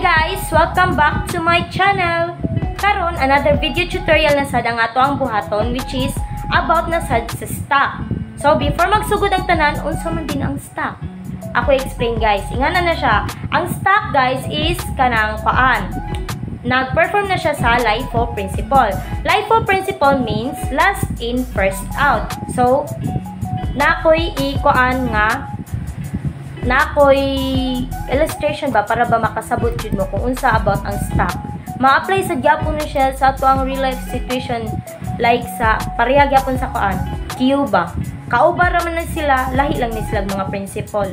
guys! Welcome back to my channel! Karon another video tutorial na sad ang ato ang buhaton, which is about na sad sa stock. So before magsugod ang tanan, unsa man din ang stock? Ako explain guys. Ingana na siya. Ang stock guys is kanang paan. Nag-perform na siya sa LIFO principle. LIFO principle means last in, first out. So, nakoy ikuan nga nakoy illustration ba para ba makasabot jud mo kung unsa about ang stock. Ma-apply sa gyapon na siya sa ato ang real life situation, like sa pareha gyapon sa kuan Q ba. Kauba ra man na sila, lahi lang ni sila mga principle.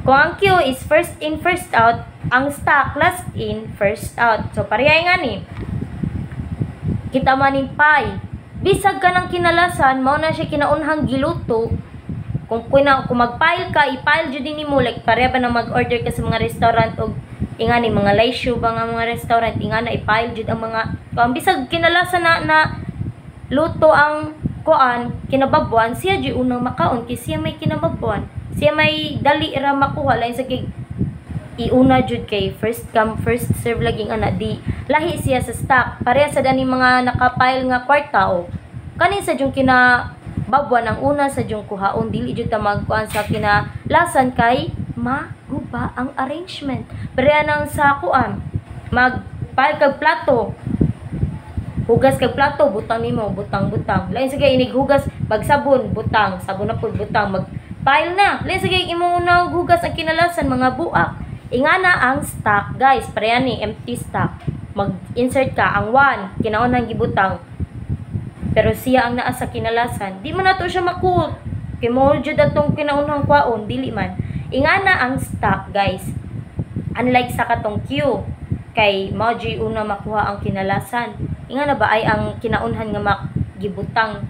Kung ang Q is first in, first out, ang stock last in, first out. So pareha nga ni. Kita man ni pie. Bisag ka ng kinalasan, mao na siya kinaunhang giluto. Kung mag-file ka, i-file jud din nimo, like pareha ba na mag-order ka sa mga restaurant o ingani mga laisyo ba nga mga restaurant, ingana i-file jud ang mga kung bisag kinalasan na luto ang kuan kinababuan, siya jud unang makaon kay siya may kinababuan, siya may dali ra makuha lain sa kay iuna jud kay first come first serve laging ana di lahi siya sa stock pareha sa dani mga naka-file nga kwarta o kani sa jung kinababuan ang una sa jung kuhaon dili jud ta magkuan sa kinalasan kay maguba ang arrangement. Pareha nang sa kuan mag-file kag plato, hugas kag plato, butang nimo, butang-butang. Lain sa kay inig hugas, magsabon, butang, sabon na pud butang, mag-file na. Lain sa kay imo una hugas ang kinalasan mga buak. Ingana ang stock, guys. Pareha ni empty stock. Mag-insert ka ang 1, kinaunang gibutang. Pero siya ang naa sa kinalasan. Di man nato siya makul. Kay mo jud atong kinaunang kwaon, dili man. Ingana ang stock, guys. Unlike sa katong Q, kay Moji una makuha ang kinalasan. Ingana ba ay ang kinaunhan nga makgibutang.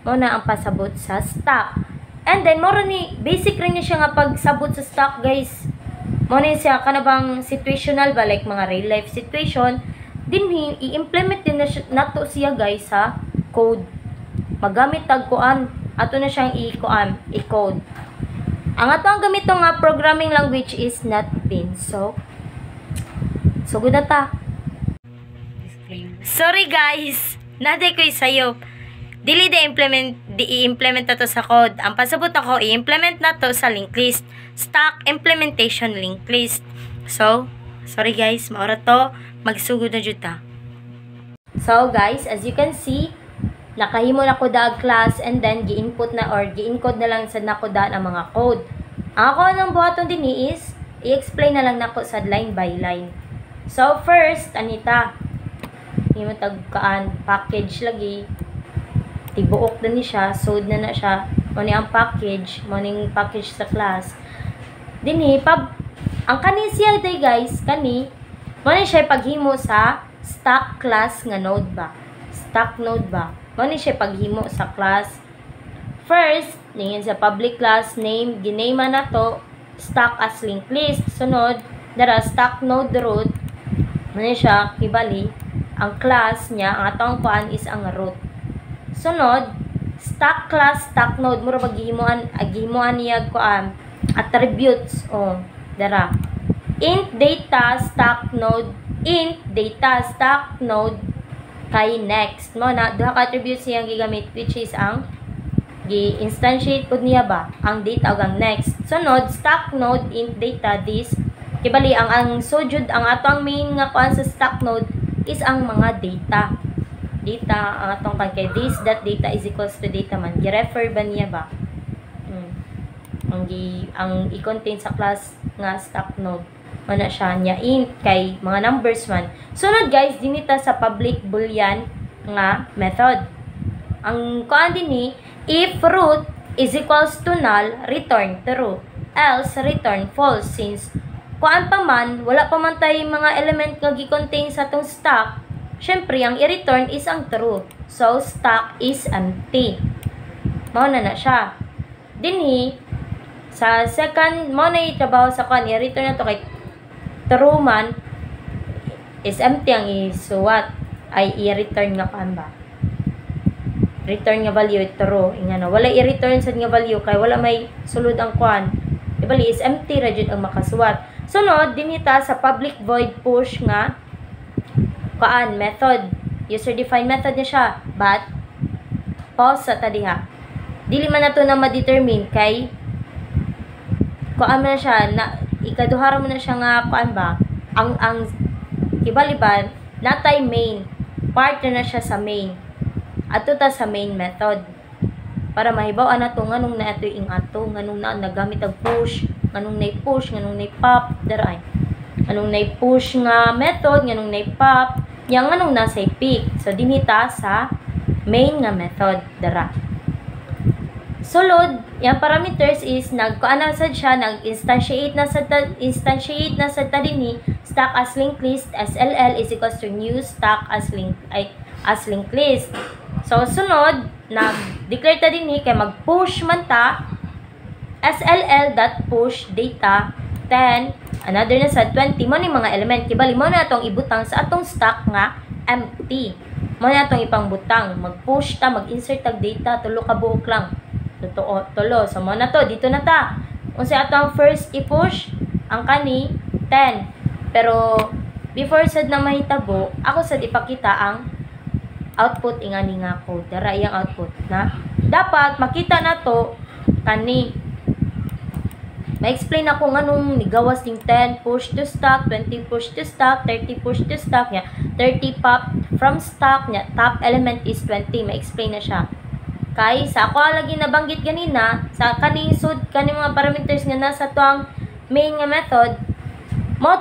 Mo na ang pasabot sa stock. And then mo ni basic rin niya siya nga pagsabot sa stock, guys. Mo ni siya kanabang situational ba like mga real life situation. Din i-implement din nato siya guys sa code. Magamit tag kuan ato na siyang i-code. Ang ato ang gamitong nga programming language is NetBeans. So good na ta. Sorry guys, naday ko sayo. Dili i-implement na to sa code. Ang pasabot ako, i-implement na to sa linked list. Stock implementation linked list. So, sorry guys, maura to. Magsugod na jud ta. So guys, as you can see, nakahimo na ko da class and then gi-input na or gi-encode na lang sa nako da ang mga code. Ang ako nang buhaton din is i-explain na lang nako sa line by line. So first, anita, himo tagkaan package lagi. Tibuok na ni siya, sod na siya. Mo ni ang package, mo ning package sa class. Dinhi ang kani siya day guys, kani mo ni siya paghimo sa stock class nga node ba. Stock node ba. Mo ni siya paghimo sa class. First, ningin sa public class name, giname na to stock as linked list. Sunod, dara stock node root. Mo ni siya kibali ang class niya, ang atong kuan is ang root. Sunod, stock class stock node mura paghihimuan niya kuan attributes o dara. Int data stock node kay next mo na duha ka attributes siyang gigamit which is ang gi-instantiate pud niya ba ang data ug ang next. Sunod stock node int data this kibali ang sujud ang atong main nga kuan sa stock node is ang mga data ang atong kan kay this that data is equals to data man gi-refer ba niya ba ang i-contain sa class nga stock node ana siya nya int kay mga numbers man. Sunod guys dinita sa public boolean nga method. Ang kuan dinhi if root is equals to null, return true, else return false. Since kuan pa man wala pa man tay mga element nga gi-contain sa tong stock, syempre ang i-return is ang true. So stock is empty. Mao na siya. Dinhi sa second mo na itrabaho sa kuan i-return na to kay true man is empty ang isuwat ay i-return nga kuan ba. Return nga value true ingano wala i-return sad nga value kay wala may sulod ang kuan ibali is empty ra jud ang makasuwat. Sunod, dinita sa public void push nga method. User-defined method na siya. But, pause sa tadiha. Dili man na to na ma-determine kay mo na siya, ikaduhara mo na siya nga, ba? Ang kibaliban, natay main. Partner na siya sa main. Ato ta sa main method. Para mahibaw na to, nganong na ito yung ato, nganong na nagamit ang push, nganong na push, nganong na pop, daray. Nganong na push nga method, nganong na pop, yang nganong na sa pick. So, dinita sa main nga method, dara. Sulod, yung parameters is nag-kuanasad siya, nag-instantiate na sa tadini, stack as linked list, SLL is equals to new stack as linked list. So, sunod, nag-declare ta din kay mag-push man ta SLL.push data 10, another na sa 20, mo ni mga element. Kibali mo na itong ibutang sa atong stack nga empty. Mo na itong ipangbutang. Mag-push ta, mag-insert tag data, tulo ka buok lang. Tulo. So, mo na to, dito na ta. Kung sa atong first i-push, ang kani 10. Pero, before sad na mahitabo, ako sad ipakita ang output ingani nga code. Dara iyang output na. Dapat makita na to kani. Ma-explain ako nganong nigawas ning 10 push to stack, 20 push to stack, 30 push to stack nya, 30 pop from stack nya, top element is 20. Ma-explain na siya. Kay sa ako lagi nabanggit ganina sa kaning mga parameters nga nasa tuang main nga method mo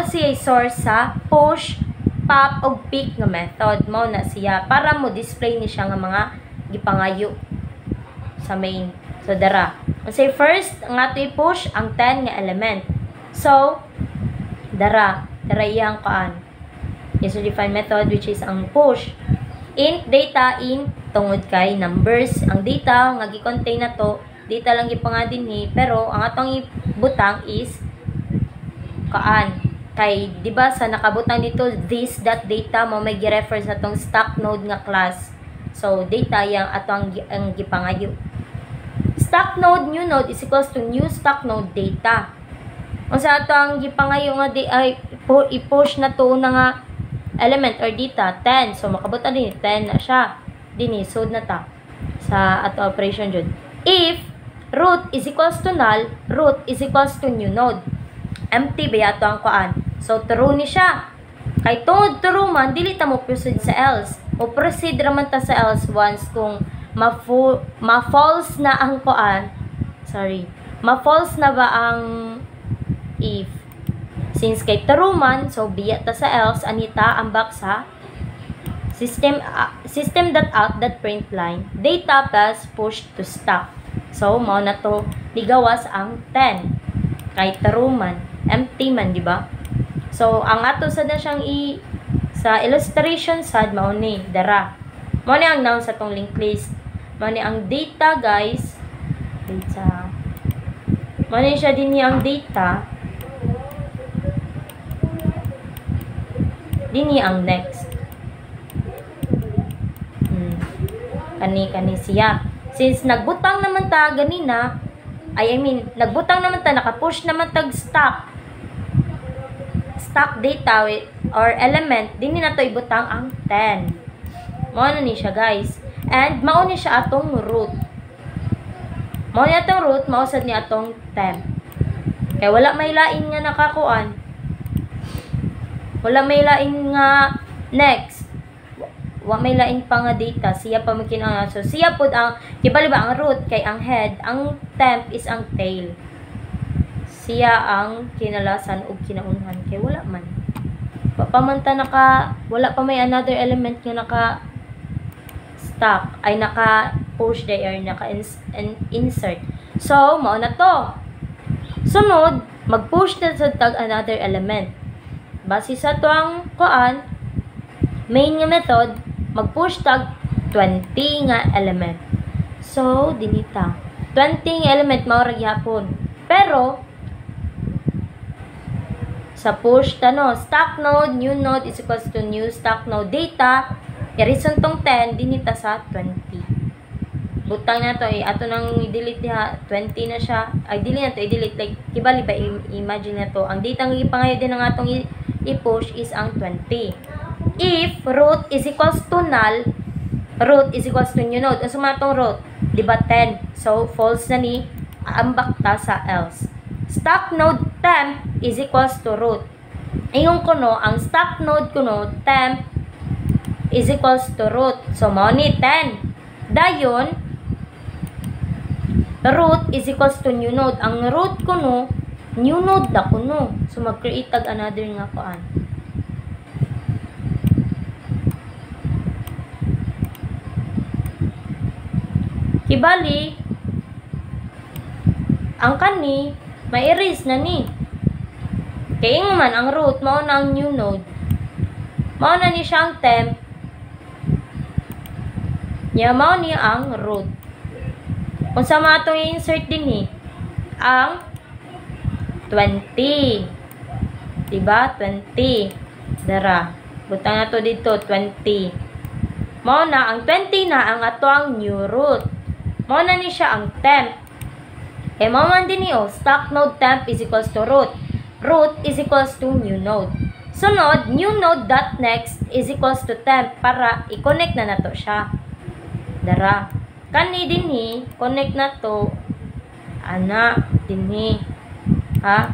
siya source sa push, pop og pick nga method mo na siya para mo display ni siya nga mga gipangayo sa main. So dara. Say first nga to i-push ang 10 nga element. So dara iyang user-defined method which is ang push. Int data in tungod kay numbers. Ang data nga gi-contain na to, data lang gipanga dinhi, pero ang atong ibutang is kay di ba sa nakabutang dito this.data mo may gi-refer sa tong stack node nga class. So data yang atong ang gipangayo. Stack node new node is equals to new stack node data. Kung sa atong gipangayo nga i-push na to na nga element or data 10. So makabutan din 10 na siya. Dini sod na ta sa ato operation jud. If root is equals to null, root is equals to new node. Empty ba ato ang So true ni siya. Kay tungod true man dili ta mo proceed sa else. O proceed ra man ta sa else once kung ma-false na ang ma-false na ba ang if. Since kay true man, so biya ta sa else, anita ambak sa system.out.println data plus push to stack. So mao na to ligawas ang 10 kay true man, empty man, di ba? So ang ato sad na siyang sa illustration sad mao ni dara. Mao ni ang noun sa tong linked list. Mao ni ang data, guys. Mao ni siya din ang data. Dini ang next. Kani siya. Since nagbutang naman ta ganina, nagbutang naman ta, naka-push naman tag stack data or element, dini na to ibutang ang 10. Mao na ni siya, guys. And mao ni siya atong root. Mao ni atong root, mao sad ni atong temp. Kaya wala may lain nga nakakuan. Wala may lain nga next. Wala may lain pa nga data. Siya pa makinang. So, siya po ang, kibali ba ang root kay ang head. Ang temp is ang tail. Siya ang kinalasan o kinaunhan. Kay wala man. Pamanta wala pa may another element nga naka-stack. Ay naka-push there or naka-insert. So, mao na to. Sunod, mag-push na sa tag another element. Base sa tuang main nga method, mag-push tag 20 nga element. So, dinita. 20 nga element mao ra gyapon. Pero sa push stack node, new node is equals to new stack node data. I-reason tong 10 dinita sa 20. butang na to ato nang i-delete diha 20 na siya. Ay dili na to i-delete like kibali ba imagine na to. Ang data nga ipangayo din ang atong i-push is ang 20. If root is equals to null, root is equals to new node. Ang sumatong root, di ba 10? So false na ni ambak ta sa else. Stack node temp is equals to root. Ayong kuno ang stack node kuno temp is equals to root. So mao ni 10. Dayon root is equals to new node. Ang root kuno new node da kuno. So mag-create tag another nga kuan. Kibali ang kani ma-erase na ni. Kaya man ang root mao na ang new node. Mao na ni siyang temp. Nya mao ni ang root. Kung sa mga itong i-insert din ni, ang 20. Diba? 20. Dara. Butang na to dito, 20. Mao na, ang 20 na ang ato ang new root. Mao na ni siya ang temp. Eh, mao man din niyo, stack node temp is equals to root. Root is equals to new node. Sunod, new node dot next is equals to temp para i-connect na nato siya. Dara. Kani dinhi connect na to ana dinhi ha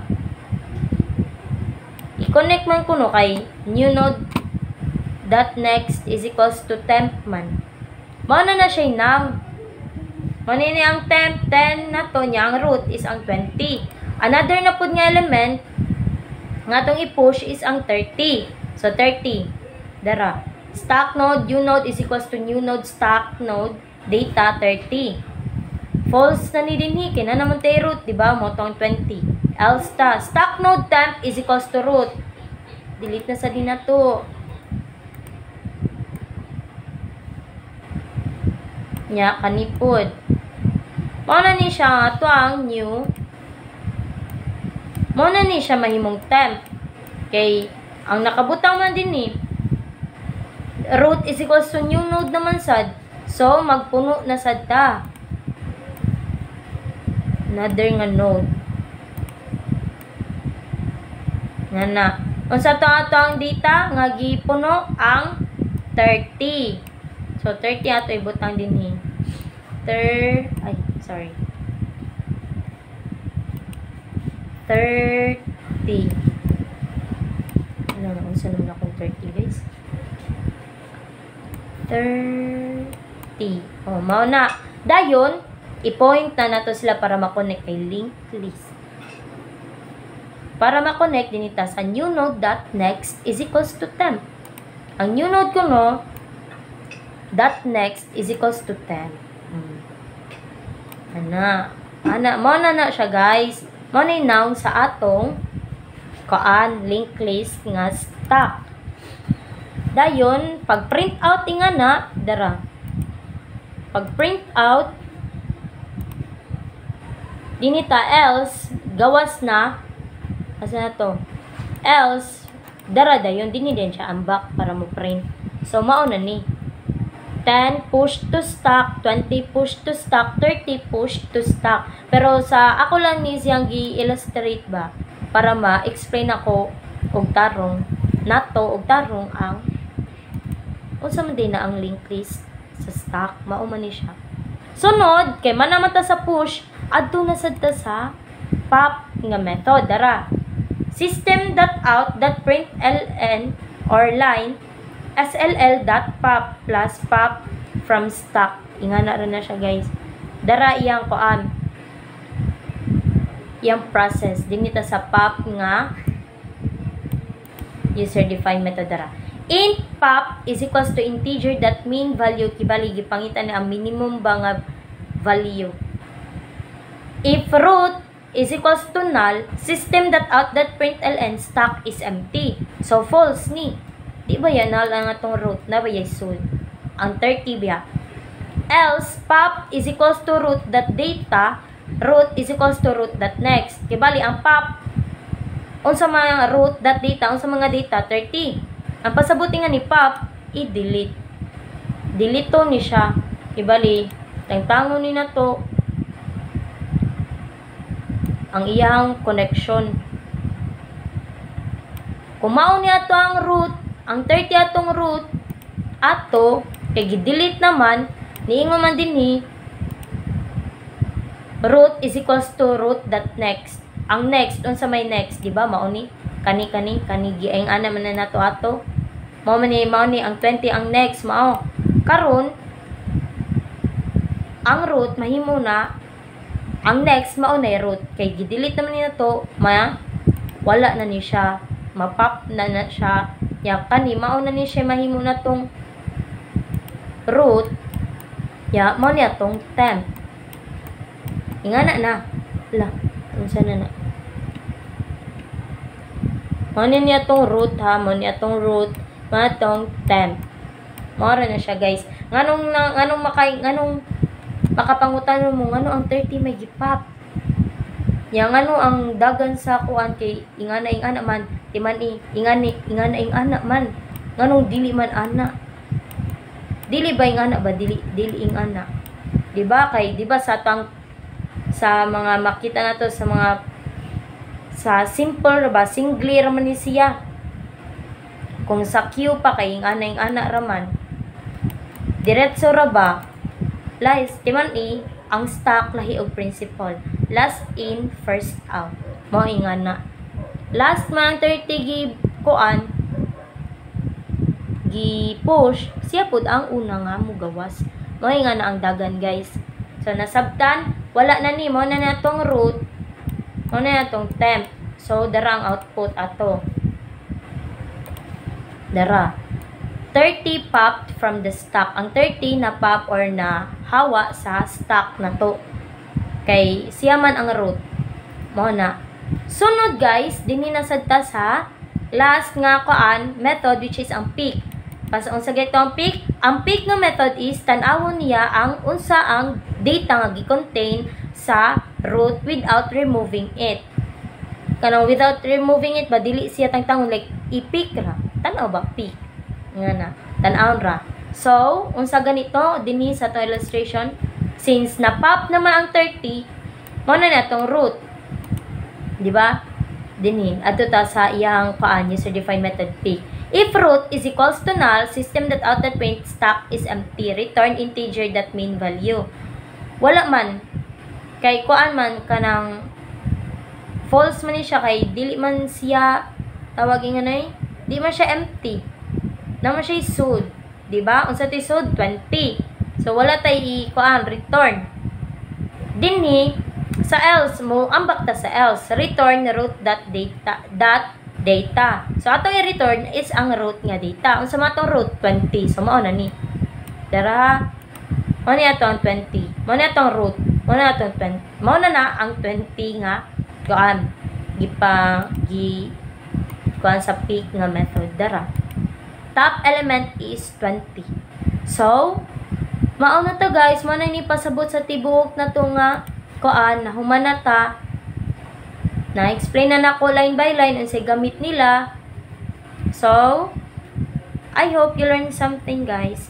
i-connect man kuno kay new node dot next is equals to temp man mao na siya nang manini ang temp 10 na to nya ang root is ang 20 another na pud nga element nga tong i-push is ang 30 so 30 dara stack node new node is equals to new node stack node data 30. False na ni dinhi kina naman tay root, di ba? Mo tong 20. Else ta stack node temp is equals to root. Delete na sa din na to. Nya kanipod. Mao na ni siya ato ang new. Mao na ni siya mahimong temp. Kay ang nakabutang man din ni root is equals to new node naman sad. So, magpuno na sad ta. Another nga node. Nga na. Kung sa to ato ang data, nga gipuno ang 30. So, 30 ato ibutang din hi. 30. Ano na, unsa naman akong 30 guys? 30. Oh, mao na. Dayon, i-point na nato sila para ma-connect kay linked list. Para ma-connect dinita sa new node dot next is equals to temp. Ang new node ko no dot next is equals to temp. Mao na siya guys. Mao na noun sa atong koan linked list nga stack. Dayon, pag print out nga na dara. Pag print out dinita else gawas na asa na to else dara dayon dinhi din siya ambak para mo print so mao na ni 10 push to stack 20 push to stack 30 push to stack pero sa ako lang ni siyang gi-illustrate ba para ma-explain ako og tarong nato og tarong ang unsa man din na ang linked list sa stack, mauman ni siya. Sunod, kay manamata sa push, adto na sad ta sa pop nga method. Dara. System.out.println or line sll.pop plus pop from stack. Ingana rin na siya guys. Dara iyang koan. Iyang process. Dinita sa pop nga user defined method dara. Int pop is equals to integer that mean value kibali gipangitan na ang minimum ba nga value. If root is equals to null, system.out.println stack is empty. So false ni. Di ba yan null ang atong root na ba yung soul? Ang 30 biya. Else pop is equals to root that data, root is equals to root that next. Kibali ang pop unsa mga root that data, unsa mga data 30. Ang pasabuti nga ni pop, i-delete. Delete to ni siya. Ibali, Tangtangon ni na to ang iyang connection. Kung mao ni ato ang root, ang 30 atong root ato kay gi-delete naman niingon man dinhi root is equals to root dot next. Ang next unsa may next, di ba? Mao ni kani giaing ana man na nato ato. Mao ni ang 20 ang next mao. Karon ang root mahimo na ang next mao na root kay gi-delete naman ni nato wala na ni siya, mapop na siya. Ya kani mao na ni siya mahimo na tong root. Ya mao ni atong temp. Ingana na. La, unsa na. Mao ni atong root ha, mao ni atong root, mao atong temp. Mao na siya guys. Nganong makapangutan mo ngano ang 30 may gipap. Ya ngano ang dagan sa kuan kay ingana man, ingana man. Nganong dili man ana. Dili ba ingana ba dili ingana. Di ba kay di ba sa mga makita nato sa simple ba singly raman ni siya. Kung sa Q pa kay ingana raman. Diretso ra ba? Last timan ang stock lahi og principle. Last in, first out. Mao ingana. Last man 30 gi push siya pud ang una nga mugawas. Mao ingana ang dagan guys. So nasabtan wala na ni mo na natong root, mo na natong temp. So dara ang output ato. Dara 30 popped from the stock. Ang 30 na pop or na hawa sa stock na to. Kay siya man ang root. Mo na. Sunod guys, dinhi na sadta sa last nga kuan method which is ang peak. Pas unsa gayto ang peak? Ang peak nga method is tan-awon niya ang unsa ang data nga gi-contain sa root without removing it. Kanang without removing it ba dili siya tangtangon like i-peak ra. Tan-aw ba peak? Nga na. Tan-awon ra. So, unsa ganito dinhi sa to illustration, since na-pop naman ang 30, mo na natong root. Di ba? Dinhi adto ta sa iyang kuan user-defined method peak. If root is equals to null, system that out that print stock is empty. Return integer that main value. Wala man. Kay kuan man kanang false man siya kay dili man siya tawagin nga nay. Di man siya empty. Naman siya sud. Diba? Unsa ti sud 20. So wala tay kuan return. Dinhi sa else mo ambak ta sa else. Return root data. So ato i-return is ang root nga data. Unsa man atong root 20. So mao na ni. Dara mao ni atong 20. Mao na atong root. Mao na atong 20. Mao na ang 20 nga kuan kuan sa peak nga method dara. Top element is 20. So mao na to guys, mao na ni pasabot sa tibuok na to nga kuan na humanata. Na-explain na nako line by line unsay gamit nila. So, I hope you learned something guys.